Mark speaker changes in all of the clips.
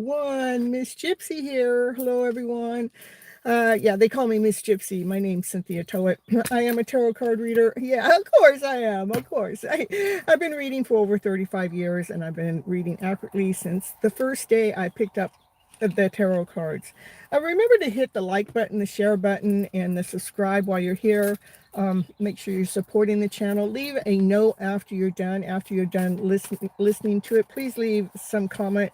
Speaker 1: everyone. Miss Gypsy here. Hello, everyone. Yeah, they call me Miss Gypsy. My name's Cynthia Toet. I am a tarot card reader. Yeah, of course I am. Of course. I've been reading for over 35 years, and I've been reading accurately since the first day I picked up the tarot cards. Remember to hit the like button, the share button, and the subscribe while you're here. Make sure you're supporting the channel. Leave a note after you're done. After you're done listening to it, please leave some comment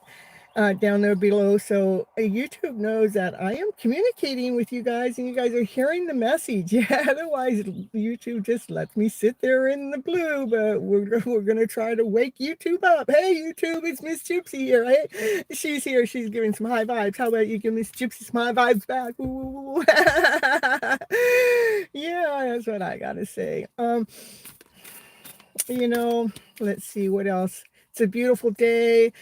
Speaker 1: down there below, so YouTube knows that I am communicating with you guys and you guys are hearing the message. Yeah, otherwise YouTube just lets me sit there in the blue, but we're gonna try to wake YouTube up. Hey YouTube, it's Miss Gypsy here. Hey, she's here, she's giving some high vibes. How about you give Miss Gypsy some high vibes back? Ooh. Yeah, that's what I gotta say. Let's see what else. It's a beautiful day.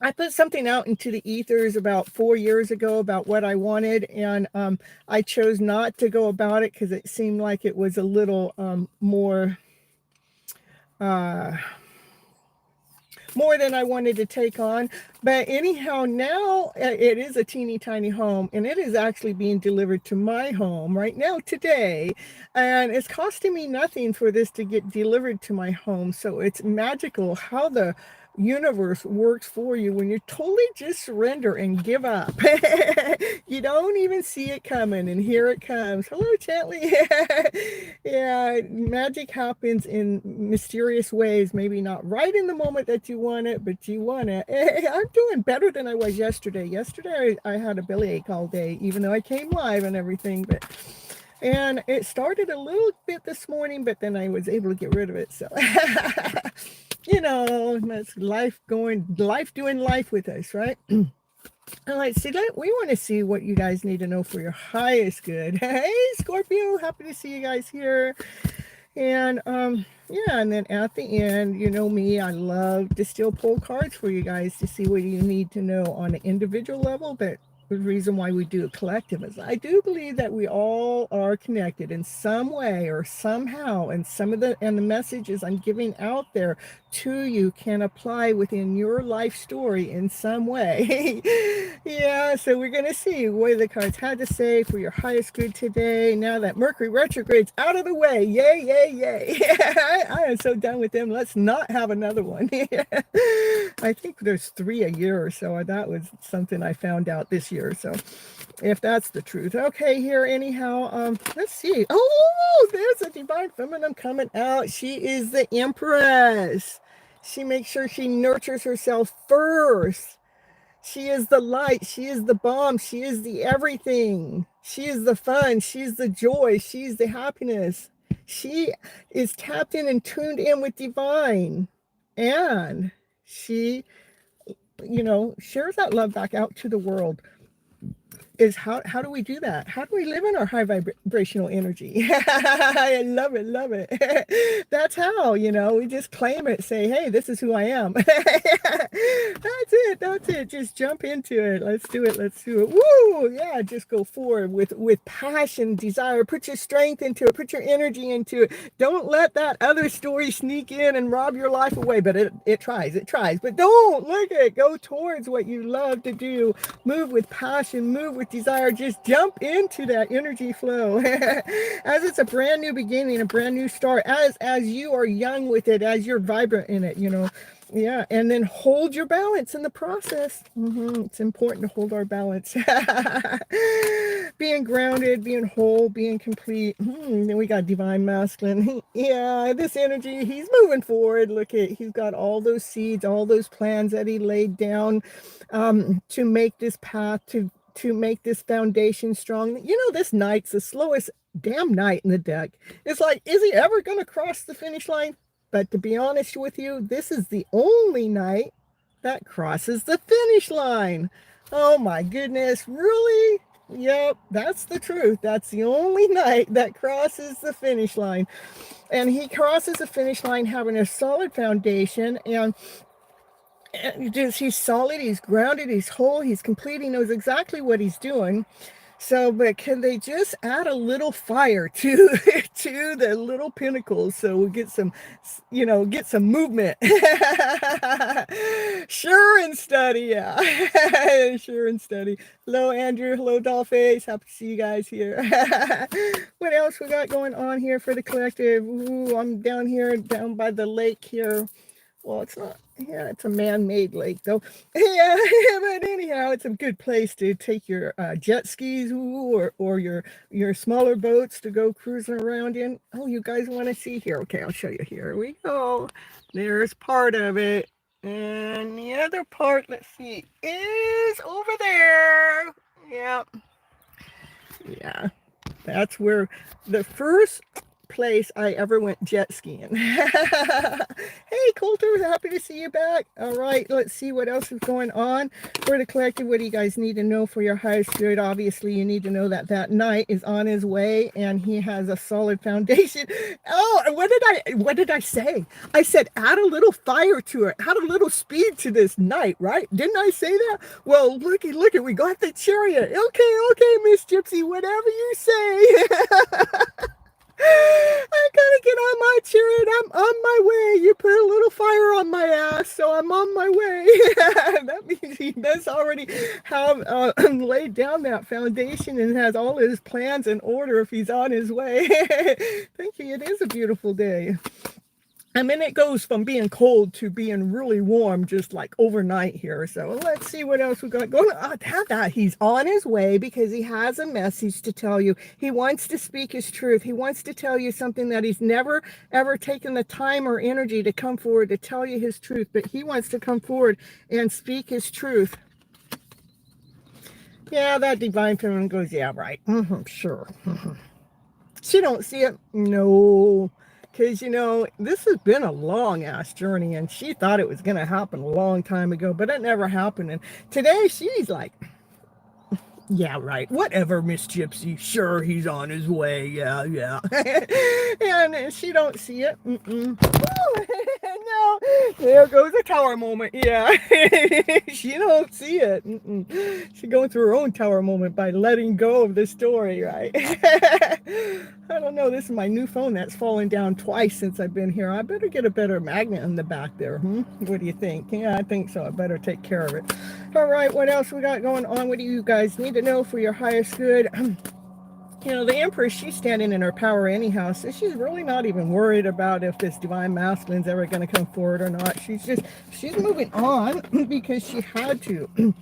Speaker 1: I put something out into the ethers about 4 years ago about what I wanted, and I chose not to go about it because it seemed like it was a little more than I wanted to take on. But anyhow, now it is a teeny tiny home, and it is actually being delivered to my home right now today, and it's costing me nothing for this to get delivered to my home. So it's magical how the universe works for you when you totally just surrender and give up. You don't even see it coming, and here it comes. Hello, Chantley. Yeah, magic happens in mysterious ways. Maybe not right in the moment that you want it, but you want it. I'm doing better than I was yesterday. Yesterday I had a bellyache all day, even though I came live and everything, and it started a little bit this morning, but then I was able to get rid of it. So that's life doing life with us, right? All right, we want to see what you guys need to know for your highest good. Hey, Scorpio, happy to see you guys here. And yeah, and then at the end, you know me, I love to still pull cards for you guys to see what you need to know on an individual level. But the reason why we do a collective is I do believe that we all are connected in some way or somehow, and the messages I'm giving out there to you can apply within your life story in some way. Yeah, so we're going to see what the cards had to say for your highest good today, now that Mercury retrograde's out of the way. Yay, yay, yay. I am so done with them. Let's not have another one. I think there's 3 a year or so. That was something I found out this year. So if that's the truth. Okay, here anyhow, let's see. Oh, there's a divine feminine coming out. She is the Empress. She makes sure she nurtures herself first. She is the light. She is the bomb. She is the everything. She is the fun. She's the joy. She's the happiness. She is tapped in and tuned in with divine. And she, shares that love back out to the world. Is how do we do that? How do we live in our high vibrational energy? I love it. That's how, we just claim it, say, hey, this is who I am. That's it. Just jump into it. Let's do it. Woo! Yeah, just go forward with passion, desire. Put your strength into it. Put your energy into it. Don't let that other story sneak in and rob your life away. But it tries. But don't look at it. Go towards what you love to do. Move with passion. Move with desire. Just jump into that energy flow. As it's a brand new beginning, a brand new start. As you are young with it, as you're vibrant in it, Yeah, and then hold your balance in the process. It's important to hold our balance. Being grounded, being whole, being complete. Then we got divine masculine. Yeah, this energy, he's moving forward. Look at, he's got all those seeds, all those plans that he laid down to make this path, to make this foundation strong. This night's the slowest damn night in the deck. It's like, is he ever going to cross the finish line? But to be honest with you, this is the only night that crosses the finish line. Oh my goodness, really? Yep, that's the truth. That's the only night that crosses the finish line. And he crosses the finish line having a solid foundation, and he's solid, he's grounded, he's whole, he's complete, he knows exactly what he's doing. So, but can they just add a little fire to to the little pinnacles so we get some, get some movement? Sure and steady, yeah. Sure and steady. Hello, Andrew. Hello, Dollface. Happy to see you guys here. What else we got going on here for the collective? Ooh, I'm down here, down by the lake here. Well, it's not. Yeah, it's a man-made lake, though. Yeah, but anyhow, it's a good place to take your jet skis, or your smaller boats to go cruising around in. Oh, you guys want to see here? Okay, I'll show you. Here we go. There's part of it, and the other part, let's see, is over there. Yeah, yeah. That's where the first place I ever went jet skiing. Hey, Coulter, happy to see you back. All right, let's see what else is going on for the collective. What do you guys need to know for your highest good? Obviously, you need to know that that knight is on his way and he has a solid foundation. Oh, what did I say? I said add a little fire to it, add a little speed to this knight, right? Didn't I say that? Well, look it, we got the chariot. Okay, Miss Gypsy, whatever you say. I gotta get on my chariot. I'm on my way. You put a little fire on my ass, so I'm on my way. That means he does already have laid down that foundation and has all his plans in order if he's on his way. Thank you. It is a beautiful day. I mean, it goes from being cold to being really warm just like overnight here. So let's see what else we got going on. That he's on his way because he has a message to tell you. He wants to speak his truth. He wants to tell you something that he's never, ever taken the time or energy to come forward to tell you his truth. But he wants to come forward and speak his truth. Yeah, that divine feminine goes, yeah, right. Sure. She don't see it. No. Because, this has been a long-ass journey, and she thought it was going to happen a long time ago, but it never happened. And today, she's like, yeah, right. Whatever, Miss Gypsy. Sure, he's on his way. Yeah. And she don't see it. No, there goes a tower moment. Yeah, she don't see it. She's going through her own tower moment by letting go of the story, right? I don't know. This is my new phone that's fallen down twice since I've been here. I better get a better magnet in the back there. What do you think? Yeah, I think so. I better take care of it. All right, what else we got going on? What do you guys need to know for your highest good? The Empress, she's standing in her power anyhow, so she's really not even worried about if this divine masculine's ever going to come forward or not. She's moving on because she had to.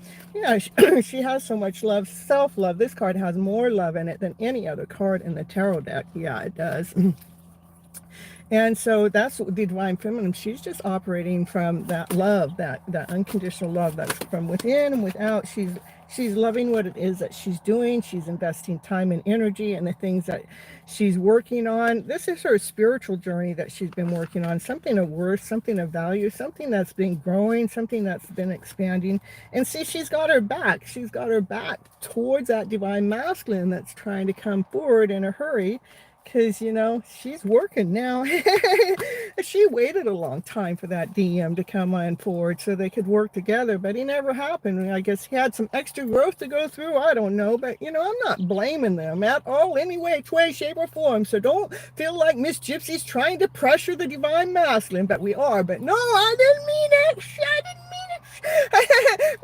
Speaker 1: She has so much love, self-love. This card has more love in it than any other card in the tarot deck. Yeah, it does. And so that's the divine feminine. She's just operating from that love, that unconditional love that's from within and without. She's loving what it is that she's doing. She's investing time and energy in the things that she's working on. This is her spiritual journey that she's been working on, something of worth, something of value, something that's been growing, something that's been expanding. And see, she's got her back. She's got her back towards that divine masculine that's trying to come forward in a hurry. Because, she's working now. She waited a long time for that DM to come on forward so they could work together, but he never happened. I guess he had some extra growth to go through. I don't know, but, I'm not blaming them at all, any way, shape, or form. So don't feel like Miss Gypsy's trying to pressure the divine masculine, but we are. But no, I didn't mean it. I didn't mean it.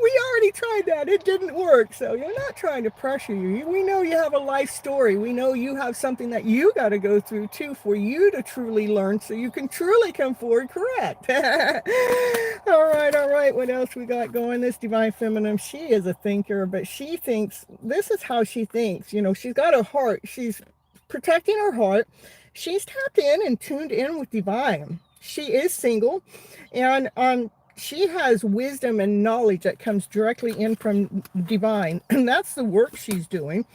Speaker 1: We already tried that. It didn't work. So you're not trying to pressure you. We know you have a life story. We know you have something that you got to go through too for you to truly learn so you can truly come forward correct. All right. What else we got going? This divine feminine, she is a thinker, but she thinks, this is how she thinks. She's got a heart. She's protecting her heart. She's tapped in and tuned in with divine. She is single, and she has wisdom and knowledge that comes directly in from divine, and that's the work she's doing.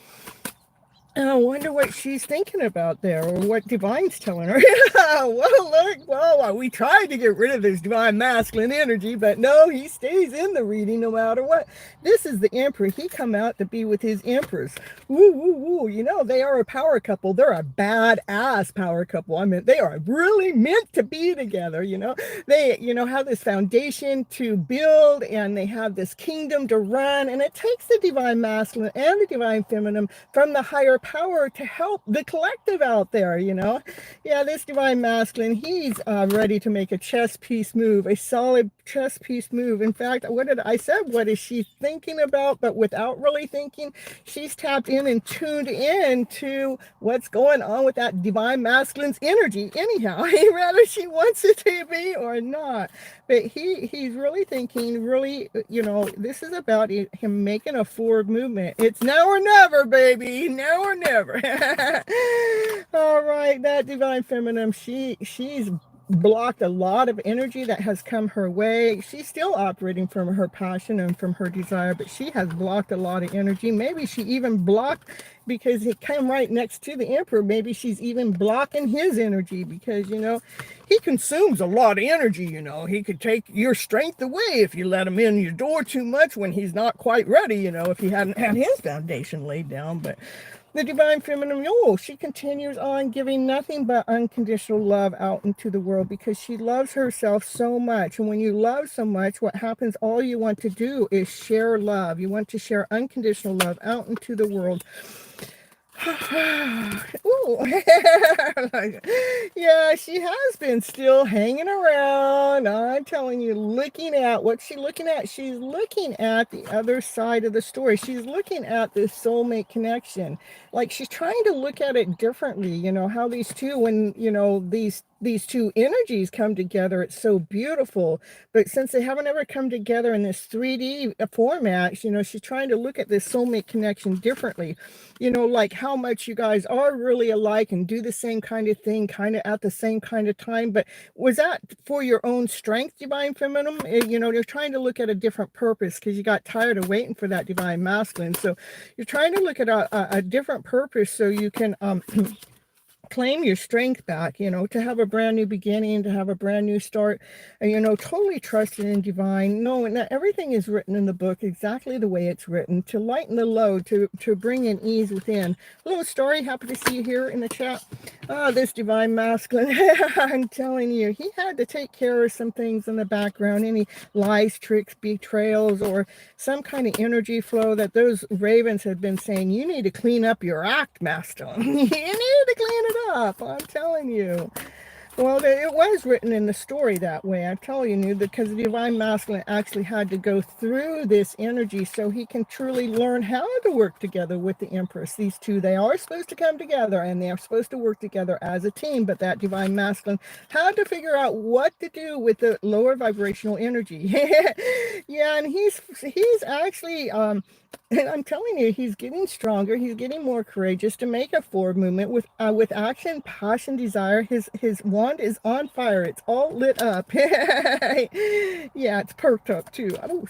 Speaker 1: I wonder what she's thinking about there, or what Divine's telling her. Well, look, well, we tried to get rid of this divine masculine energy, but no, he stays in the reading no matter what. This is the Emperor. He come out to be with his Empress. Woo, woo, woo. You know, they are a power couple. They're a badass power couple. I mean, they are really meant to be together, you know. They, you know, have this foundation to build, and they have this kingdom to run, and it takes the divine masculine and the divine feminine from the higher power to help the collective out there, you know. Yeah, this divine masculine, he's ready to make a chess piece move, a solid chess piece move. In fact, what did I said, what is she thinking about? But without really thinking, she's tapped in and tuned in to what's going on with that divine masculine's energy anyhow, whether she wants it to be or not. But he's really thinking, really, you know, this is about him making a forward movement. It's now or never, baby. Now or never. All right, that divine feminine, she's blocked a lot of energy that has come her way. She's still operating from her passion and from her desire, but she has blocked a lot of energy. Maybe she even blocked, because it came right next to the Emperor, maybe she's even blocking his energy, because, you know, he consumes a lot of energy. You know, he could take your strength away if you let him in your door too much when he's not quite ready, you know, if he hadn't had his foundation laid down. But the divine feminine, oh, she continues on giving nothing but unconditional love out into the world, because she loves herself so much. And when you love so much, what happens, all you want to do is share love. You want to share unconditional love out into the world. Ooh. Yeah, she has been still hanging around. I'm telling you, looking at what's she looking at? She's looking at the other side of the story. She's looking at this soulmate connection. Like, she's trying to look at it differently. You know, how these two, when, you know, these two energies come together, it's so beautiful. But since they haven't ever come together in this 3D format, you know, she's trying to look at this soulmate connection differently. You know, like how much you guys are really alike and do the same kind of thing, kind of at the same kind of time. But was that for your own strength, divine feminine? You know, you're trying to look at a different purpose, because you got tired of waiting for that divine masculine. So you're trying to look at a different purpose, so you can claim your strength back, you know, to have a brand new beginning, to have a brand new start, and, you know, totally trusting in divine, knowing that everything is written in the book exactly the way it's written, to lighten the load, to bring in ease within. Hello, Story, happy to see you here in the chat. This divine masculine, I'm telling you, he had to take care of some things in the background, any lies, tricks, betrayals, or some kind of energy flow that those ravens had been saying, you need to clean up your act, masculine. You need to clean it up, I'm telling you. Well, it was written in the story that way, I'm telling you, because the divine masculine actually had to go through this energy so he can truly learn how to work together with the Empress. These two, they are supposed to come together, and they are supposed to work together as a team, but that divine masculine had to figure out what to do with the lower vibrational energy. Yeah, and he's actually and I'm telling you, he's getting stronger. He's getting more courageous to make a forward movement with action, passion, desire. His wand is on fire. It's all lit up. Yeah, it's perked up too. Oh,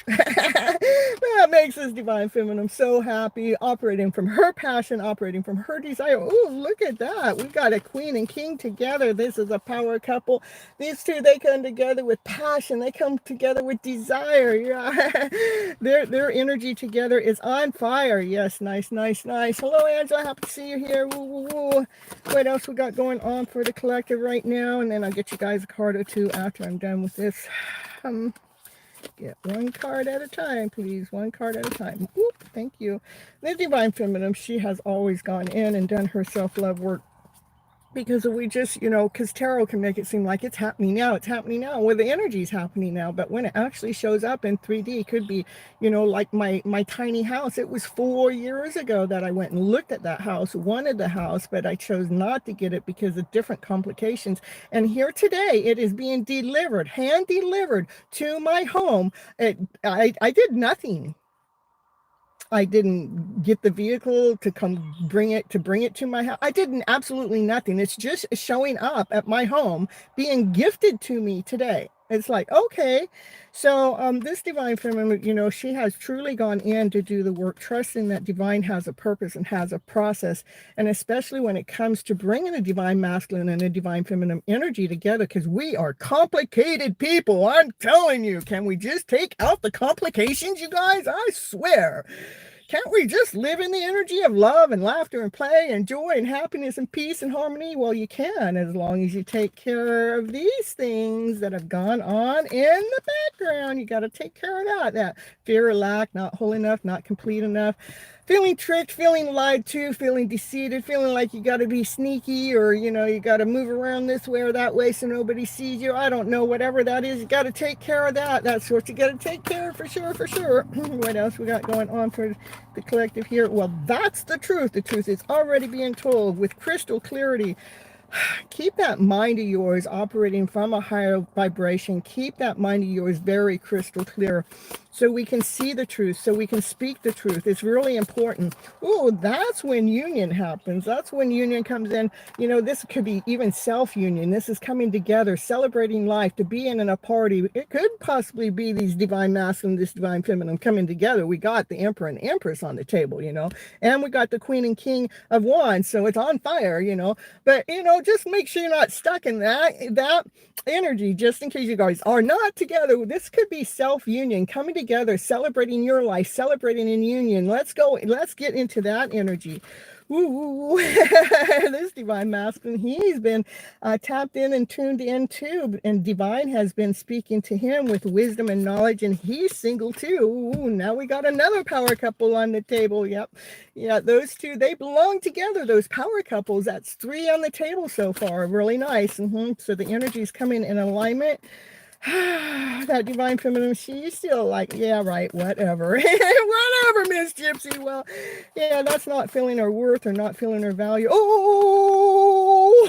Speaker 1: that makes this divine feminine so happy, operating from her passion, operating from her desire. Oh, look at that. We've got a queen and king together. This is a power couple. These two, they come together with passion. They come together with desire. Yeah. Their energy together is on fire. Yes, nice, nice, nice. Hello, Angela. Happy to see you here. Woo, woo, woo. What else we got going on for the collective right now? And then I'll get you guys a card or two after I'm done with this. Get one card at a time, please. One card at a time. Oop, thank you. The divine feminine, she has always gone in and done her self-love work, because we just, you know, because tarot can make it seem like it's happening now. It's happening now. Well, the energy is happening now. But when it actually shows up in 3D, it could be, you know, like my tiny house. It was 4 years ago that I went and looked at that house, wanted the house, but I chose not to get it because of different complications. And here today, it is being delivered, hand delivered to my home. I did nothing. I didn't get the vehicle to come bring it to my house. I did absolutely nothing. It's just showing up at my home, being gifted to me today. It's like, okay. So this divine feminine, you know, she has truly gone in to do the work, trusting that divine has a purpose and has a process. And especially when it comes to bringing a divine masculine and a divine feminine energy together, because we are complicated people. I'm telling you, can we just take out the complications, you guys? I swear. Can't we just live in the energy of love and laughter and play and joy and happiness and peace and harmony? Well, you can, as long as you take care of these things that have gone on in the background. You got to take care of that fear, lack, not whole enough, not complete enough, feeling tricked, feeling lied to, feeling deceived, feeling like you got to be sneaky, or, you know, you got to move around this way or that way so nobody sees you. I don't know, whatever that is, you got to take care of that. That's what you got to take care of, for sure, for sure. What else we got going on for the collective here? Well, that's the truth. The truth is already being told with crystal clarity. Keep that mind of yours operating from a higher vibration. Keep that mind of yours very crystal clear, so we can see the truth, so we can speak the truth. It's really important. Oh, that's when union happens. That's when union comes in. You know, this could be even self-union. This is coming together, celebrating life, to be in a party. It could possibly be these divine masculine, this divine feminine coming together. We got the emperor and empress on the table, you know, and we got the queen and king of wands. So it's on fire, you know. But, you know, just make sure you're not stuck in that energy, just in case you guys are not together. This could be self-union coming together, celebrating your life, celebrating in union. Let's get into that energy. Ooh, this divine masculine, he's been tapped in and tuned in too, and divine has been speaking to him with wisdom and knowledge, and he's single too. Ooh, now we got another power couple on the table. Yep, yeah, those two, they belong together, those power couples. That's 3 on the table so far. Really nice. So the energy is coming in alignment. That divine feminine, she's still like, yeah, right, whatever. Whatever, Miss Gypsy. Well, yeah, that's not feeling her worth or not feeling her value. Oh,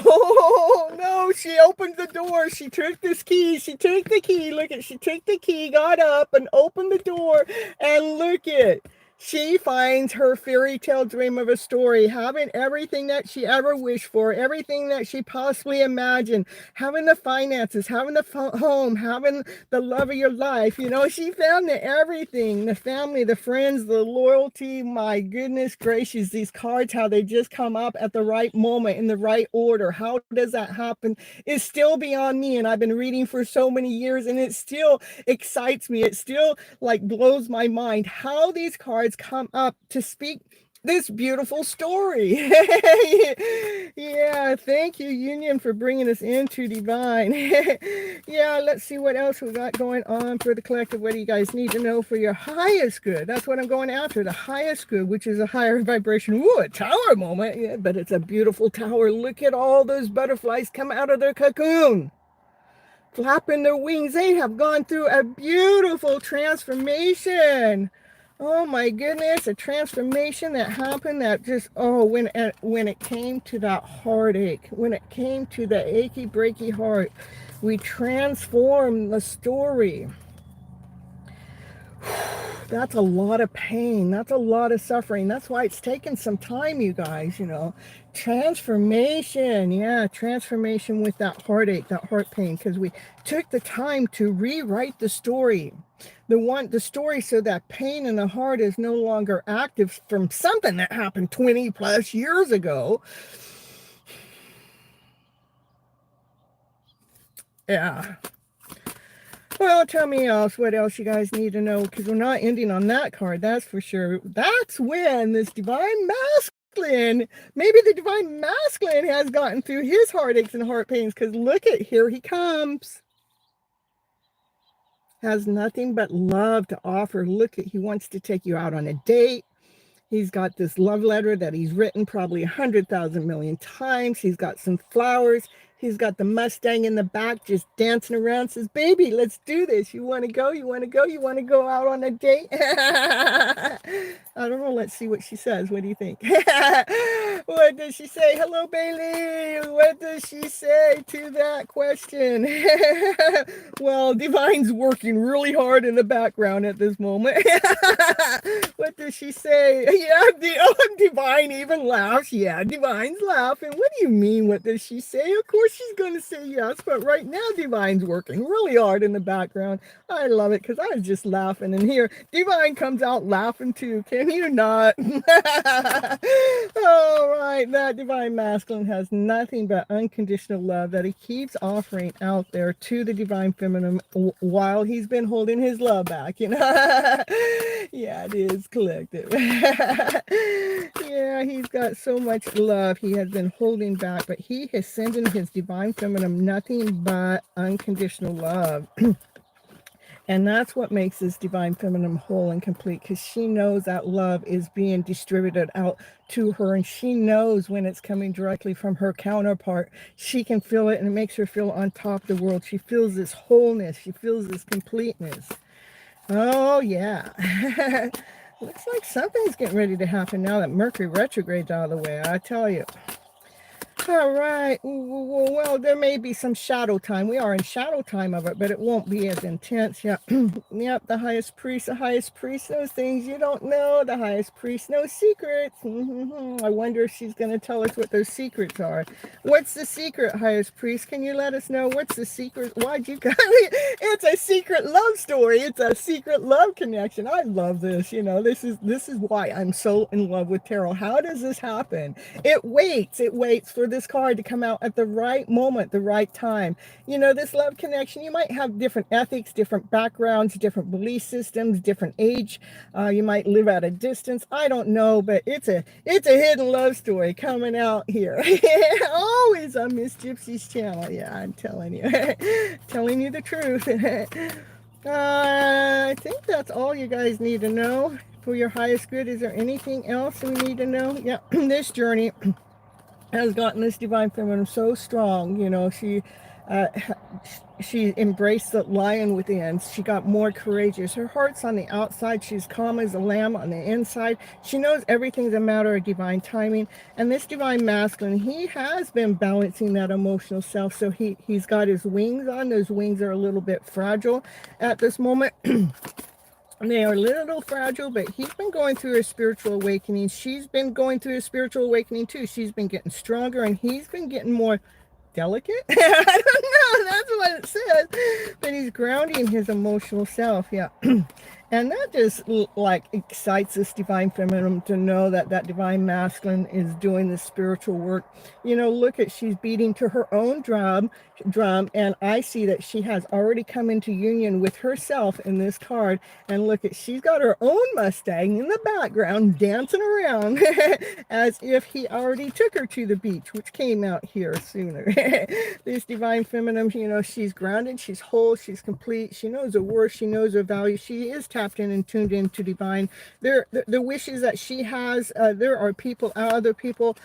Speaker 1: no, she opened the door. She took this key. She took the key. Look at, she took the key, got up and opened the door, and look at, she finds her fairy tale dream of a story, having everything that she ever wished for, everything that she possibly imagined, having the finances, having the home, having the love of your life. You know, she found everything, the family, the friends, the loyalty. My goodness gracious, these cards, how they just come up at the right moment in the right order. How does that happen? It's still beyond me, and I've been reading for so many years, and it still excites me. It still like blows my mind how these cards come up to speak this beautiful story. Yeah, thank you, Union, for bringing us into divine. Yeah, let's see what else we got going on for the collective. What do you guys need to know for your highest good? That's what I'm going after, the highest good, which is a higher vibration. Ooh, a tower moment. Yeah, but it's a beautiful tower. Look at all those butterflies come out of their cocoon, flapping their wings. They have gone through a beautiful transformation. Oh my goodness, a transformation that happened that just, oh, when it came to that heartache, when it came to the achy breaky heart, we transformed the story. That's a lot of pain. That's a lot of suffering. That's why it's taken some time, you guys, you know. Transformation. Yeah, transformation with that heartache, that heart pain, because we took the time to rewrite the story. The story, so that pain in the heart is no longer active from something that happened 20 plus years ago. Yeah. Well, tell me else, what else you guys need to know, because we're not ending on that card, that's for sure. That's when this divine masculine, maybe the divine masculine has gotten through his heartaches and heart pains, because look at, here he comes. Has nothing but love to offer. Look at, he wants to take you out on a date. He's got this love letter that he's written probably 100,000 million times. He's got some flowers. He's got the Mustang in the back just dancing around. Says, baby, let's do this. You want to go? You want to go? You want to go out on a date? I don't know. Let's see what she says. What do you think? What does she say? Hello, Bailey. What does she say to that question? Well, Divine's working really hard in the background at this moment. What does does she say? Yeah, Divine even laughs. Yeah, Divine's laughing. What do you mean? What does she say? Of course she's going to say yes, but right now Divine's working really hard in the background. I love it because I was just laughing, and here Divine comes out laughing too. Can you not? All right, that Divine Masculine has nothing but unconditional love that he keeps offering out there to the Divine Feminine while he's been holding his love back, you know. Yeah, it is collective. Yeah, he's got so much love he has been holding back, but he is sending his Divine Feminine nothing but unconditional love. And that's what makes this Divine Feminine whole and complete, because she knows that love is being distributed out to her, and she knows when it's coming directly from her counterpart. She can feel it, and it makes her feel on top of the world. She feels this wholeness. She feels this completeness. Oh, yeah. Looks like something's getting ready to happen now that Mercury retrograde's out of the way, I tell you. All right. Well, there may be some shadow time. We are in shadow time of it, but it won't be as intense. Yeah. Yep. The highest priest knows things you don't know. The highest priest knows secrets. I wonder if she's going to tell us what those secrets are. What's the secret, highest priest? Can you let us know what's the secret? Why'd you come? It's a secret love story. It's a secret love connection. I love this. You know, this is why I'm so in love with tarot. How does this happen? It waits for this card to come out at the right moment, the right time. You know, this love connection, you might have different ethics, different backgrounds, different belief systems, different age. You might live at a distance. I don't know, but it's a hidden love story coming out here. Always on Miss Gypsy's channel. Yeah, I'm telling you. Telling you the truth. I think that's all you guys need to know for your highest good. Is there anything else we need to know? Yeah, this journey has gotten this Divine Feminine so strong. You know, she embraced the lion within. She got more courageous. Her heart's on the outside. She's calm as a lamb on the inside. She knows everything's a matter of divine timing. And this Divine Masculine, he has been balancing that emotional self. So he's got his wings on. Those wings are a little bit fragile at this moment. They are a little fragile, but he's been going through a spiritual awakening. She's been going through a spiritual awakening too. She's been getting stronger, and he's been getting more delicate. I don't know. That's what it says. But he's grounding his emotional self. Yeah. And that just like excites this Divine Feminine to know that that Divine Masculine is doing this spiritual work. You know, look at, she's beating to her own drum, and I see that she has already come into union with herself in this card. And look at, she's got her own Mustang in the background dancing around as if he already took her to the beach, which came out here sooner. This Divine Feminine, you know, she's grounded, she's whole, she's complete, she knows her worth, she knows her value, she is tapped in and tuned into divine. The wishes that she has, there are people, other people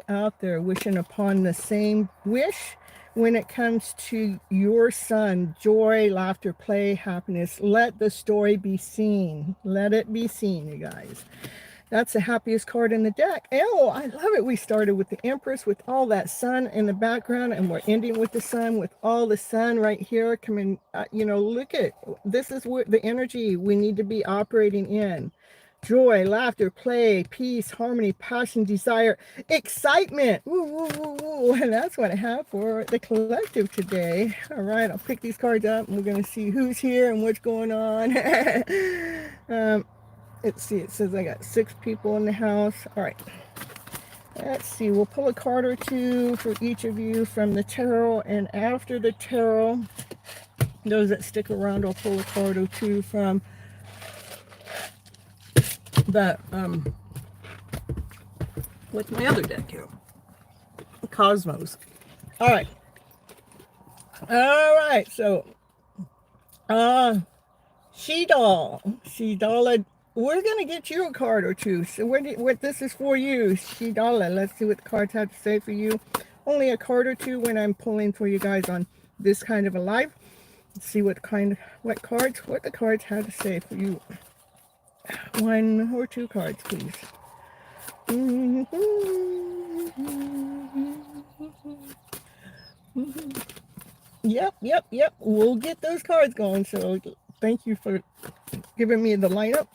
Speaker 1: out there wishing upon the same wish when it comes to your son. Joy, laughter, play, happiness. Let the story be seen. Let it be seen, you guys. That's the happiest card in the deck. Oh, I love it. We started with the Empress with all that sun in the background, and we're ending with the sun with all the sun right here coming. You know, look at, this is what the energy we need to be operating in. Joy, laughter, play, peace, harmony, passion, desire, excitement. Woo, woo, woo, woo. And that's what I have for the collective today. All right, I'll pick these cards up, and we're going to see who's here and what's going on. Let's see, it says I got 6 people in the house. All right. Let's see, we'll pull a card or two for each of you from the tarot. And after the tarot, those that stick around, I'll pull a card or two from the, what's my other deck here? Cosmos. All right. All right, so, She-Doll, we're going to get you a card or two. So what this is for you, She-Doll. Let's see what the cards have to say for you. Only a card or two when I'm pulling for you guys on this kind of a live. Let's see what the cards have to say for you. 1 or 2 cards, please. Yep. We'll get those cards going. So Thank you for giving me the lineup.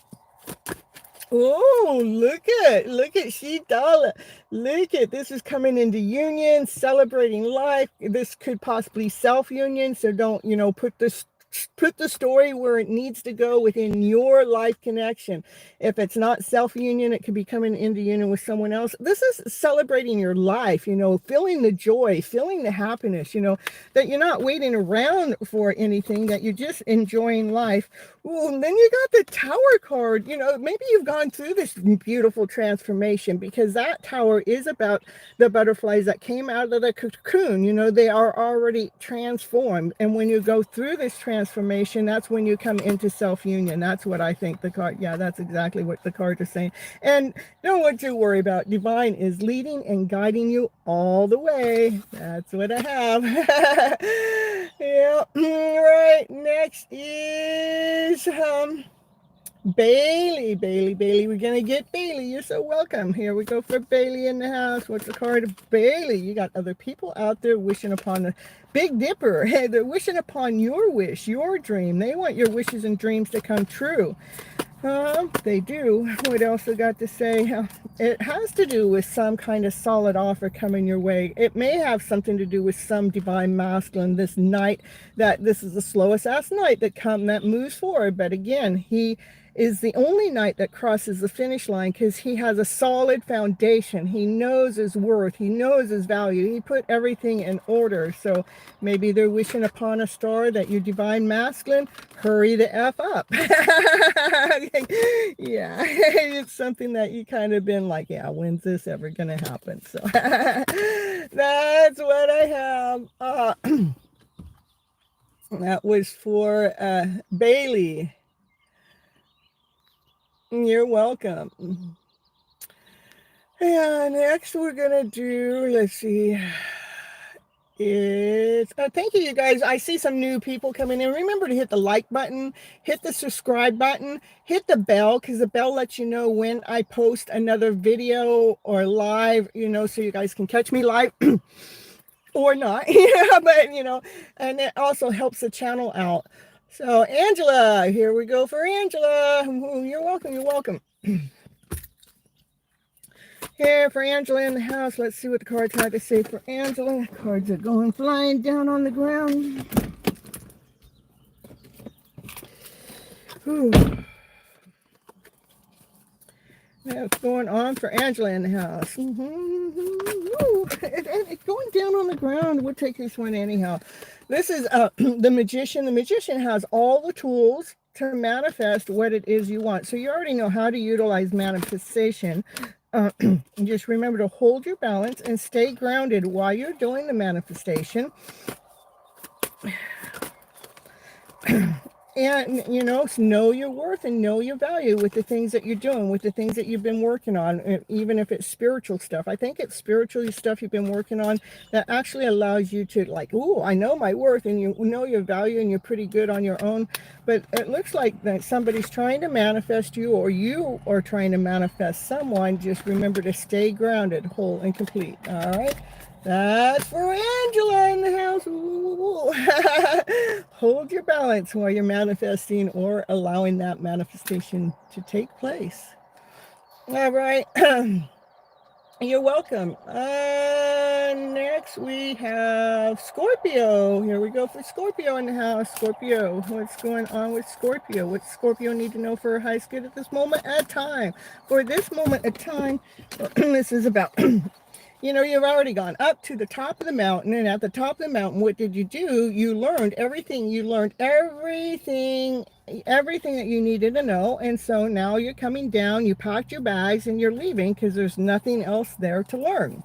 Speaker 1: Oh, look at Shidala. Look at this is coming into union, celebrating life. This could possibly self-union. So don't, put the story where it needs to go within your life connection. If it's not self-union, it could be coming into union with someone else. This is celebrating your life, feeling the joy, feeling the happiness, that you're not waiting around for anything, that you're just enjoying life. Ooh, and then you got the Tower card. Maybe you've gone through this beautiful transformation, because that Tower is about the butterflies that came out of the cocoon. They are already transformed. And when you go through this transformation, that's when you come into self-union. That's what I think the card, yeah, that's exactly what the card is saying. And don't want to worry about. Divine is leading and guiding you all the way. That's what I have. Yeah, right. Next is Bailey. We're gonna get Bailey. You're so welcome. Here we go for Bailey in the house. What's the card of Bailey? You got other people out there wishing upon the Big Dipper. Hey, they're wishing upon your wish, your dream. They want your wishes and dreams to come true. They do. What else I got to say? It has to do with some kind of solid offer coming your way. It may have something to do with some divine masculine this night, that this is the slowest ass night that moves forward. But again, he is the only knight that crosses the finish line, because he has a solid foundation. He knows his worth. He knows his value. He put everything in order. So maybe they're wishing upon a star that you divine masculine, hurry the F up. Yeah, it's something that you kind of been like, yeah, when's this ever going to happen? So that's what I have. That was for Bailey. You're welcome. And next we're gonna do, let's see, it's thank you guys. I see some new people coming in. Remember to hit the like button, hit the subscribe button, hit the bell, because the bell lets you know when I post another video or live, so you guys can catch me live or not. But and it also helps the channel out. So Angela, here we go for Angela. You're welcome. Here for Angela in the house. Let's see what the cards had to say for Angela. Cards are going flying down on the ground. Ooh. What's going on for Angela in the house? It's going down on the ground. We'll take this one anyhow. This is the magician. The magician has all the tools to manifest what it is you want. So you already know how to utilize manifestation. Just remember to hold your balance and stay grounded while you're doing the manifestation. And, know your worth and know your value with the things that you're doing, with the things that you've been working on, even if it's spiritual stuff. I think it's spiritual stuff you've been working on that actually allows you to I know my worth, and you know your value, and you're pretty good on your own. But it looks like that somebody's trying to manifest you, or you are trying to manifest someone. Just remember to stay grounded, whole, and complete. All right. That's for Angela in the house. Hold your balance while you're manifesting or allowing that manifestation to take place. All right. You're welcome. Next we have Scorpio. Here we go for Scorpio in the house. Scorpio, what's going on with Scorpio? What Scorpio need to know for her highest good at this moment of time? For this moment of time, this is about... you've already gone up to the top of the mountain, and at the top of the mountain, what did you do? You learned everything. You learned everything that you needed to know. And so now you're coming down, you packed your bags, and you're leaving because there's nothing else there to learn.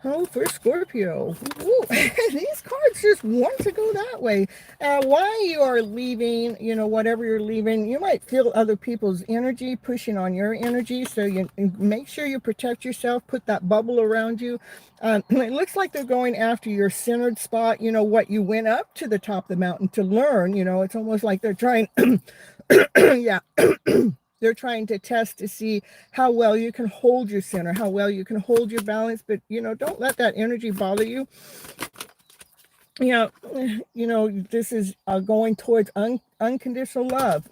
Speaker 1: Oh, for Scorpio. Ooh, these cards just want to go that way. While you are leaving, whatever you're leaving, you might feel other people's energy pushing on your energy. So you make sure you protect yourself, put that bubble around you. It looks like they're going after your centered spot, what you went up to the top of the mountain to learn. It's almost like they're trying, yeah. They're trying to test to see how well you can hold your center, how well you can hold your balance. But, don't let that energy bother you. This is going towards unconditional love.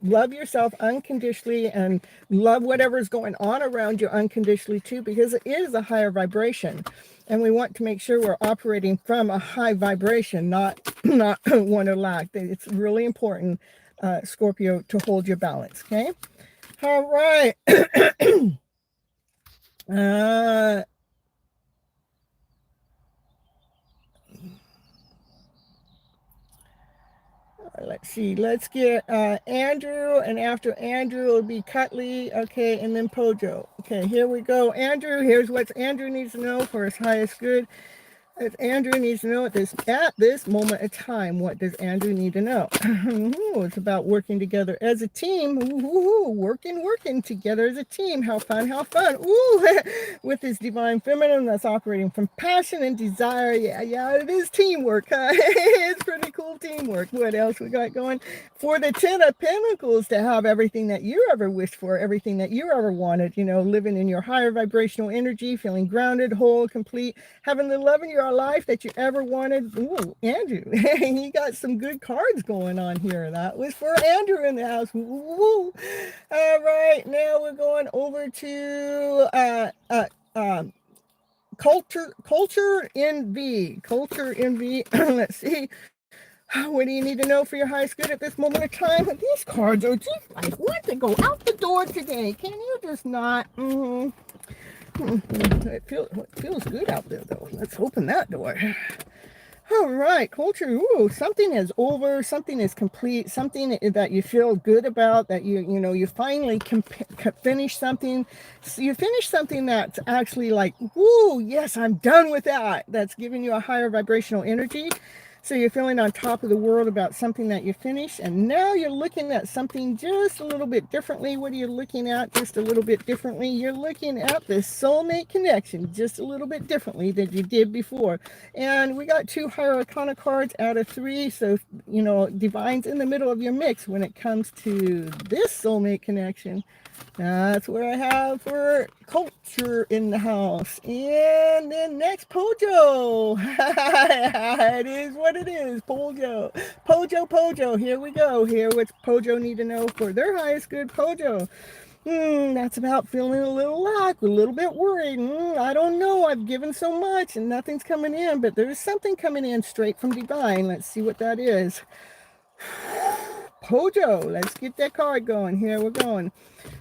Speaker 1: Love yourself unconditionally and love whatever's going on around you unconditionally too, because it is a higher vibration. And we want to make sure we're operating from a high vibration, not not one of lack. It's really important, Scorpio, to hold your balance. Okay. All right. Let's see. Let's get Andrew, and after Andrew it'll be Cutley. Okay, and then Pojo. Okay, here we go. Andrew, here's what Andrew needs to know for his highest good. If Andrew needs to know at this moment of time, what does Andrew need to know? It's about working together as a team. Working together as a team. How fun, how fun. With this divine feminine that's operating from passion and desire. Yeah, it is teamwork. It's pretty cool teamwork. What else we got going? For the 10 of Pentacles, to have everything that you ever wished for, everything that you ever wanted, living in your higher vibrational energy, feeling grounded, whole, complete, having the love in your life that you ever wanted. Ooh, Andrew, you got some good cards going on here. That was for Andrew in the house. Ooh. All right, now we're going over to culture envy. Let's see. What do you need to know for your highest good at this moment of time? These cards are just like, what to go out the door today? Can you just not? It feels good out there, though. Let's open that door. All right, culture. Ooh, something is over. Something is complete. Something that you feel good about. That you finally finish something. So you finish something that's actually like, woo, yes, I'm done with that. That's giving you a higher vibrational energy. So you're feeling on top of the world about something that you finished, and now you're looking at something just a little bit differently. What are you looking at just a little bit differently? You're looking at the soulmate connection just a little bit differently than you did before. And we got 2 higher arcana cards out of 3, so divine's in the middle of your mix when it comes to this soulmate connection. That's what I have for culture in the house. And then next, Pojo. It is what it is, Pojo. Pojo. Here we go. Here, what's Pojo need to know for their highest good, Pojo? That's about feeling a little lack, a little bit worried. I don't know. I've given so much and nothing's coming in, but there's something coming in straight from divine. Let's see what that is. Pojo, let's get that card going. Here we're going.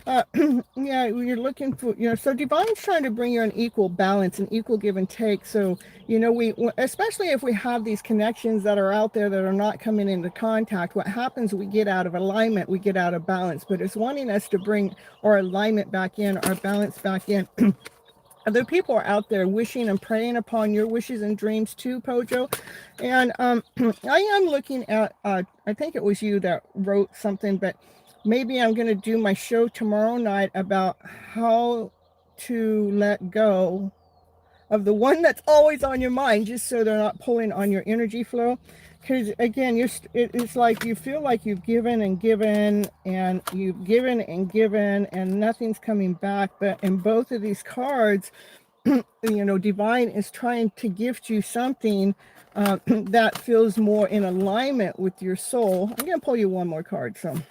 Speaker 1: Yeah, you're looking for, so divine's trying to bring you an equal balance, an equal give and take. So, we, especially if we have these connections that are out there that are not coming into contact, what happens, we get out of alignment, we get out of balance, but it's wanting us to bring our alignment back in, our balance back in. Other people are out there wishing and praying upon your wishes and dreams too, Pojo. And I am looking at, I think it was you that wrote something, but maybe I'm going to do my show tomorrow night about how to let go of the one that's always on your mind, just so they're not pulling on your energy flow. Because again, it's like you feel like you've given and given, and you've given and given, and nothing's coming back. But in both of these cards, divine is trying to gift you something that feels more in alignment with your soul. I'm going to pull you one more card. So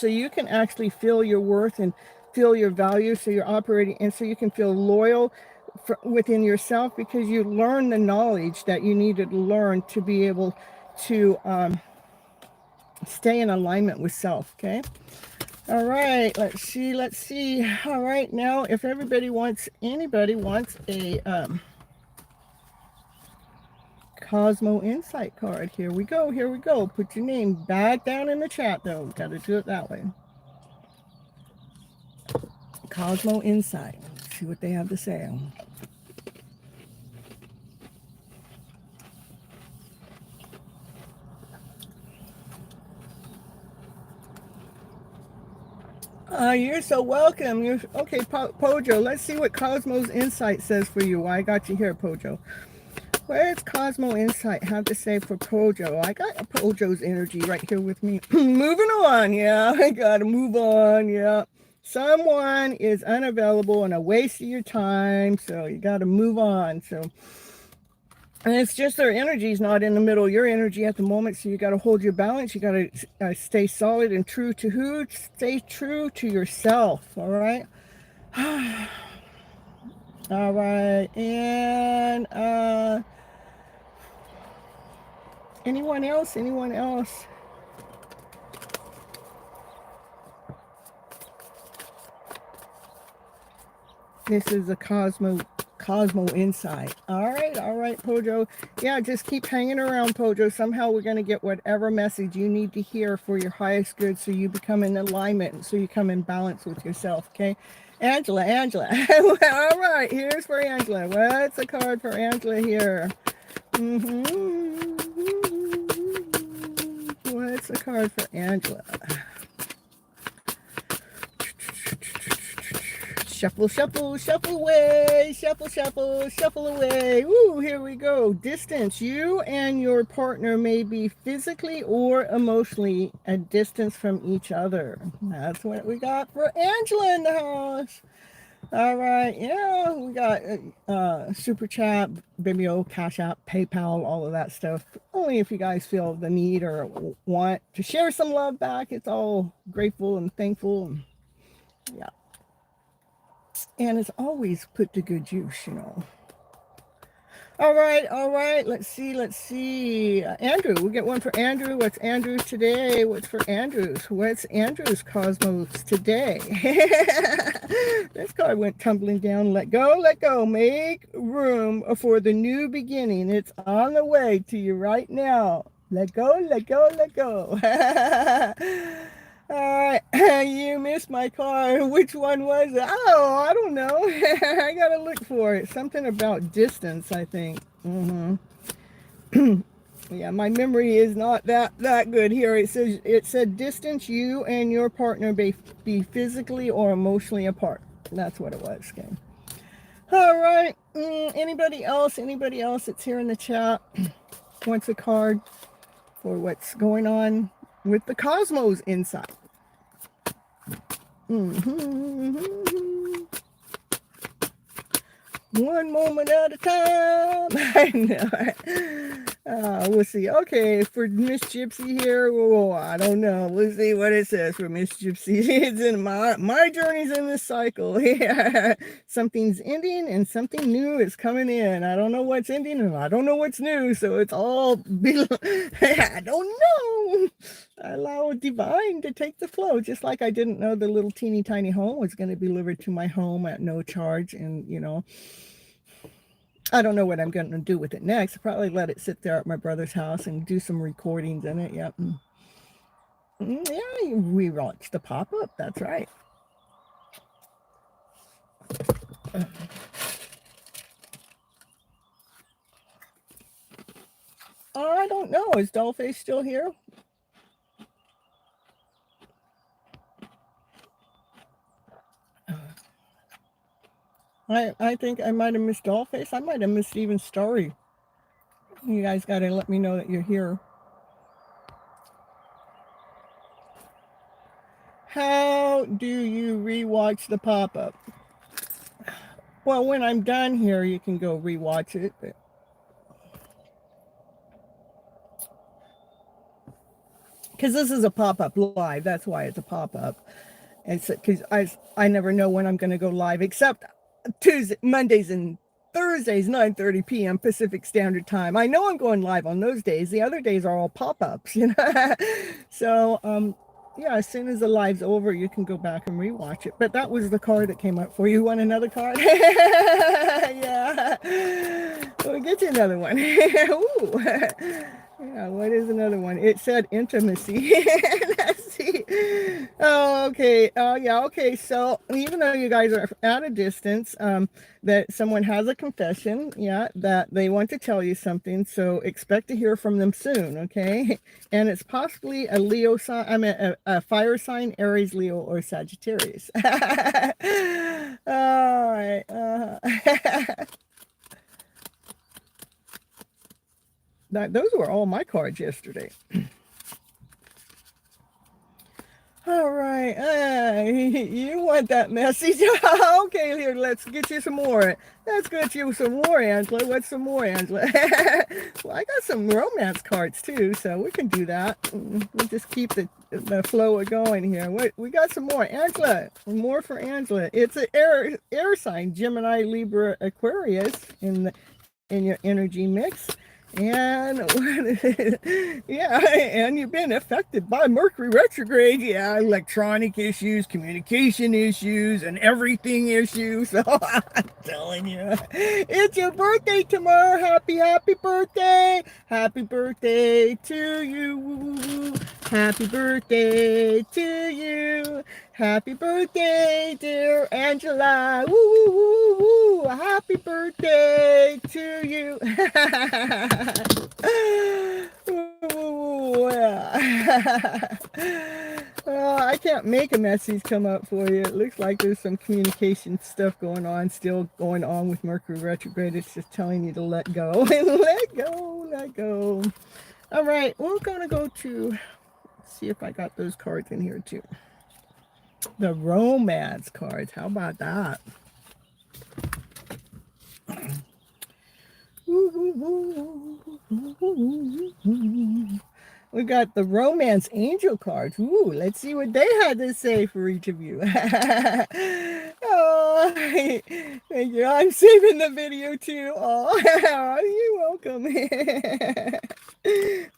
Speaker 1: you can actually feel your worth and feel your value. So you're operating, and so you can feel loyal within yourself, because you learn the knowledge that you needed to learn to be able to stay in alignment with self. Okay. All right, let's see. All right, now if anybody wants a Cosmo Insight card, here we go. Put your name back down in the chat, though. Got to do it that way. Cosmo Insight. Let's see what they have to say. You're so welcome. Okay, Pojo. Let's see what Cosmo's Insight says for you. I got you here, Pojo. Where's Cosmo Insight have to say for Pojo? I got Pojo's energy right here with me. Moving on, yeah. I gotta move on, yeah. Someone is unavailable and a waste of your time, so you gotta move on. So And it's just their energy is not in the middle of your energy at the moment. So you got to hold your balance. You got to stay solid and true to who? Stay true to yourself. All right. All right. And anyone else? Anyone else? This is a Cosmo Insight. All right, Pojo. Yeah, just keep hanging around, Pojo. Somehow we're going to get whatever message you need to hear for your highest good, so you become in alignment, so you come in balance with yourself, okay? Angela. All right, here's for Angela. What's a card for Angela here? What's a card for Angela? Shuffle, shuffle, shuffle away. Shuffle, shuffle, shuffle away. Woo, here we go. Distance. You and your partner may be physically or emotionally at distance from each other. That's what we got for Angela in the house. All right. Yeah, we got Super Chat, Venmo, CashApp, PayPal, all of that stuff. Only if you guys feel the need or want to share some love back. It's all grateful and thankful. Yeah. And it's always put to good use, you know. All right. Let's see. Andrew, we'll get one for Andrew. What's Andrew's today? What's for Andrew's? What's Andrew's Cosmos today? This card went tumbling down. Let go. Make room for the new beginning. It's on the way to you right now. Let go. All right, you missed my card. Which one was it? Oh, I don't know. I gotta look for it. Something about distance, I think. Yeah, my memory is not that good here. It said distance. You and your partner be physically or emotionally apart. That's what it was. Okay. All right. Anybody else? Anybody else that's here in the chat wants a card for what's going on with the Cosmos inside? One moment at a time. I know. We'll see. Okay, for Miss Gypsy here, oh, I don't know. We'll see what it says for Miss Gypsy. It's in my journey's in this cycle. Yeah. Something's ending and something new is coming in. I don't know what's ending and I don't know what's new, so it's all I don't know. I allow divine to take the flow, just like I didn't know the little teeny tiny home was going to be delivered to my home at no charge. And you know, I don't know what I'm going to do with it next. I'll probably let it sit there at my brother's house and do some recordings in it. Yep. Yeah, we launched the pop-up. That's right. I don't know. Is Dollface still here? I think I might have missed Dollface. I might have missed even Story. You guys got to let me know that you're here. How do you rewatch the pop-up? Well, when I'm done here, you can go rewatch it. But because this is a pop-up live, that's why it's a pop-up. And because I never know when I'm going to go live, except Mondays and Thursdays, 9:30 p.m. Pacific Standard Time. I know I'm going live on those days. The other days are all pop-ups, you know. So, yeah, as soon as the live's over, you can go back and rewatch it. But that was the card that came up for you. Want another card? Yeah. We'll get you another one. Ooh. Yeah, what is another one? It said intimacy. Let's see. Oh, okay. Oh, yeah. Okay. So even though you guys are at a distance, that someone has a confession, yeah, that they want to tell you something. So expect to hear from them soon. Okay. And it's possibly a Leo sign. I mean, a fire sign, Aries, Leo, or Sagittarius. All right. Those were all my cards yesterday. All right. You want that message? Okay, here, let's get you some more. Let's get you some more, Angela. What's some more, Angela? Well, I got some romance cards too, so we can do that. We'll just keep the flow going here. We got some more, Angela. More for Angela. It's an air sign, Gemini, Libra, Aquarius in your energy mix. And yeah, and you've been affected by Mercury retrograde. Yeah, electronic issues, communication issues, and everything issues. So I'm telling you, it's your birthday tomorrow. Happy birthday! Happy birthday to you! Happy birthday to you! Happy birthday, dear Angela! Woo woo woo woo! Happy birthday to you! Ooh, yeah. I can't make a message come up for you. It looks like there's some communication stuff still going on with Mercury retrograde. It's just telling you to let go and let go, let go. All right, we're gonna go to see if I got those cards in here too. The romance cards. How about that? We got the romance angel cards. Ooh, let's see what they had to say for each of you. Oh, thank you. I'm saving the video too. Oh, you're welcome.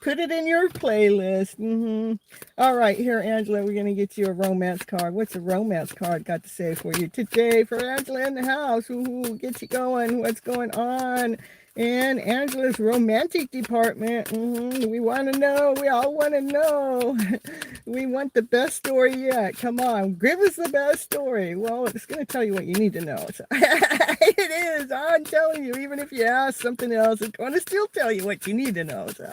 Speaker 1: Put it in your playlist. All right, here, Angela, we're going to get you a romance card. What's a romance card got to say for you today for Angela in the house? Ooh, get you going. What's going on? And Angela's romantic department. We want to know. We all want to know. We want the best story yet. Come on, give us the best story. Well, it's going to tell you what you need to know. So, it is. I'm telling you, even if you ask something else, it's going to still tell you what you need to know. So,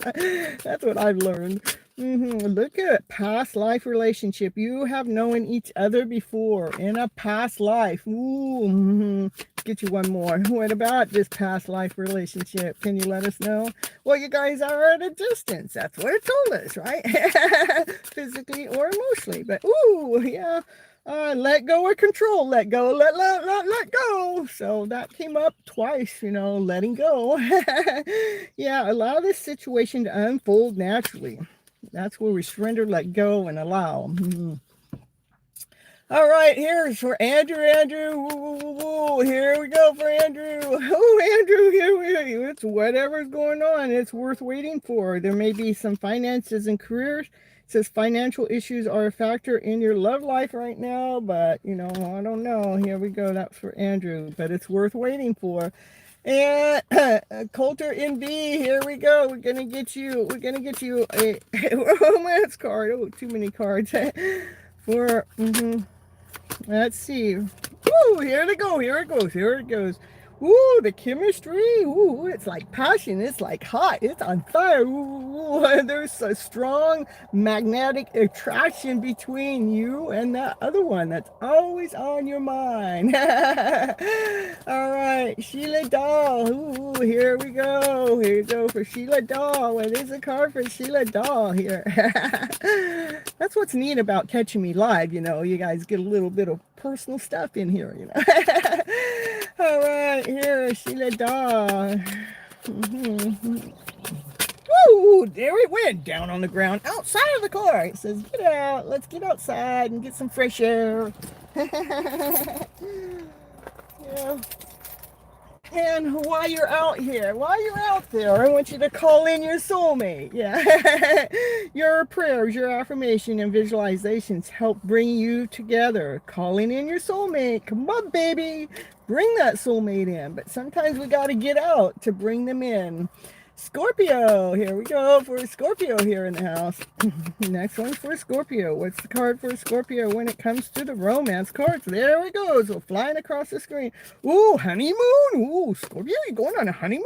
Speaker 1: that's what I've learned. Look at past life relationship. You have known each other before in a past life. Ooh, get you one more. What about this past life relationship? Can you let us know? Well, you guys are at a distance. That's what it told us, right? Physically or emotionally. But ooh, yeah. Let go or control. Let go, let go. So that came up twice, letting go. Yeah, allow this situation to unfold naturally. That's where we surrender, let go, and allow. All right, here's for Andrew. Woo. Here we go for Andrew. Oh, Andrew, here we go. It's whatever's going on. It's worth waiting for. There may be some finances and careers. It says financial issues are a factor in your love life right now, but, I don't know. Here we go. That's for Andrew, but it's worth waiting for. And Coulter NB, here we go. We're gonna get you a romance card. Oh, too many cards. For let's see. Ooh, here it goes. Ooh, the chemistry. Ooh, it's like passion. It's like hot. It's on fire. Ooh, there's a strong magnetic attraction between you and that other one that's always on your mind. All right, Sheila Doll. Ooh, here we go. Here you go for Sheila Doll. What is a card for Sheila Doll here? That's what's neat about catching me live. You guys get a little bit of personal stuff in here. All right, here, Sheila Daw. Woo! There it went, down on the ground, outside of the car. It says, get out. Let's get outside and get some fresh air. Yeah. And while you're out there, I want you to call in your soulmate. Yeah. Your prayers, your affirmation, and visualizations help bring you together. Calling in your soulmate. Come on, baby. Bring that soulmate in. But sometimes we got to get out to bring them in. Scorpio. Here we go for a Scorpio here in the house. Next one's for Scorpio. What's the card for Scorpio when it comes to the romance cards? There we go. So flying across the screen. Ooh, honeymoon. Ooh, Scorpio, you going on a honeymoon?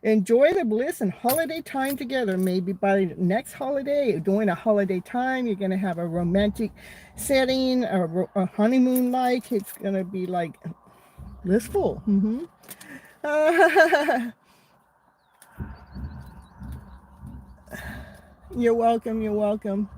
Speaker 1: Enjoy the bliss and holiday time together. Maybe by next holiday, during a holiday time, you're going to have a romantic setting, a honeymoon like. It's going to be like blissful. You're welcome.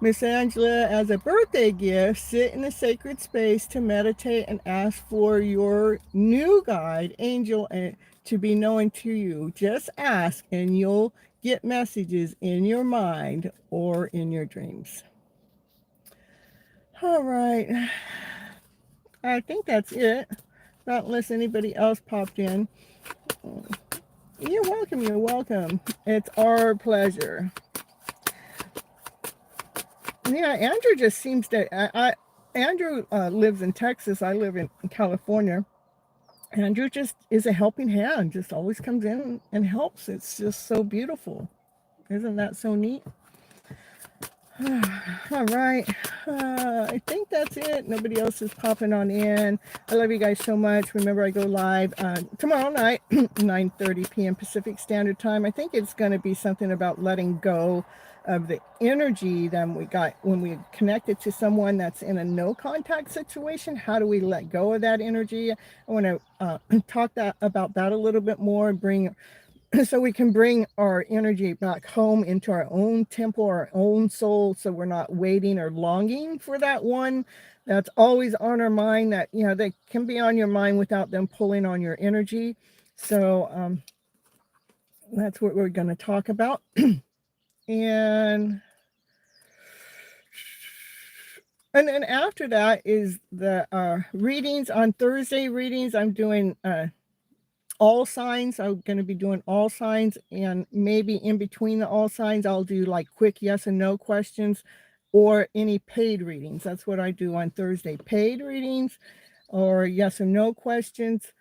Speaker 1: Miss Angela, as a birthday gift, sit in a sacred space to meditate and ask for your new guide, angel, and to be known to you. Just ask and you'll get messages in your mind or in your dreams. All right. I think that's it. Not unless anybody else popped in. You're welcome. You're welcome. It's our pleasure. Yeah, Andrew just seems to. Andrew lives in Texas. I live in California. Andrew just is a helping hand. Just always comes in and helps. It's just so beautiful. Isn't that so neat? All right. I think that's it. Nobody else is popping on in. I love you guys so much. Remember, I go live tomorrow night, 9:30 p.m. Pacific Standard Time. I think it's going to be something about letting go of the energy that we got when we connected to someone that's in a no contact situation. How do we let go of that energy? I want to talk about that a little bit more and bring so we can bring our energy back home into our own temple, our own soul, so we're not waiting or longing for that one that's always on our mind, that, you know, they can be on your mind without them pulling on your energy. So that's what we're going to talk about. And then after that is the readings. On Thursday readings, I'm doing all signs. I'm going to be doing all signs, and maybe in between the all signs I'll do like quick yes and no questions or any paid readings. That's what I do on Thursday, paid readings or yes and no questions.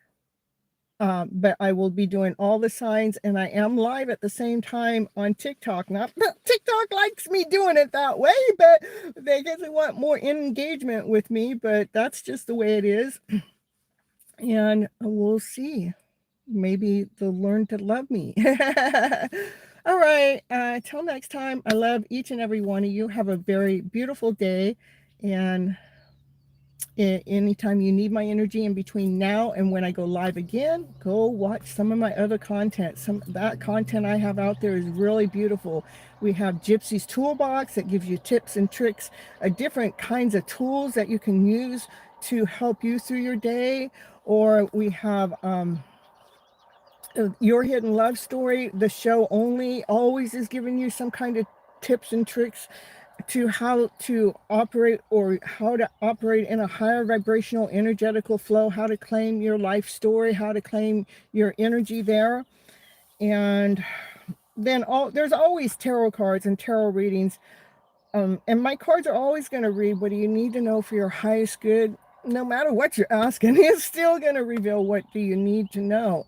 Speaker 1: But I will be doing all the signs, and I am live at the same time on TikTok. Not TikTok likes me doing it that way, but they guess they want more engagement with me, but that's just the way it is. And we'll see. Maybe they'll learn to love me. All right. Till next time, I love each and every one of you. Have a very beautiful day. And anytime you need my energy in between now and when I go live again, go watch some of my other content. That content I have out there is really beautiful. We have Gypsy's toolbox that gives you tips and tricks, different kinds of tools that you can use to help you through your day. Or we have Your Hidden Love Story. The show only always is giving you some kind of tips and tricks to how to operate, or how to operate in a higher vibrational energetical flow, how to claim your life story, how to claim your energy there. And then there's always tarot cards and tarot readings. And my cards are always going to read what do you need to know for your highest good. No matter what you're asking, it's still going to reveal what do you need to know.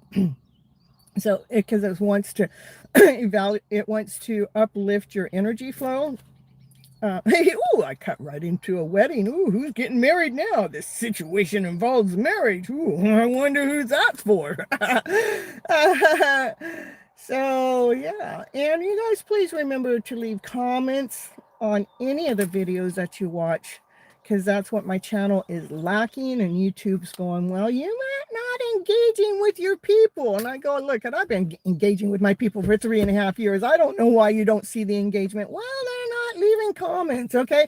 Speaker 1: So because it wants to it wants to uplift your energy flow. Ooh, I cut right into a wedding. Ooh, who's getting married now? This situation involves marriage. Ooh, I wonder who's that for. So yeah, and you guys please remember to leave comments on any of the videos that you watch, because that's what my channel is lacking, and YouTube's going, well, you're not engaging with your people. And I go, look, and I've been engaging with my people for 3.5 years. I don't know why you don't see the engagement. Well, they're not leaving comments, okay?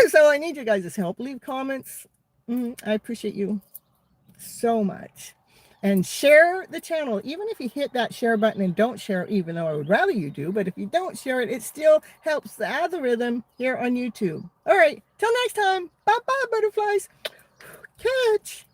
Speaker 1: So I need you guys' help. Leave comments. I appreciate you so much. And share the channel. Even if you hit that share button and don't share it, even though I would rather you do, but if you don't share it, it still helps the algorithm here on YouTube. All right, till next time. Bye-bye, butterflies. Catch.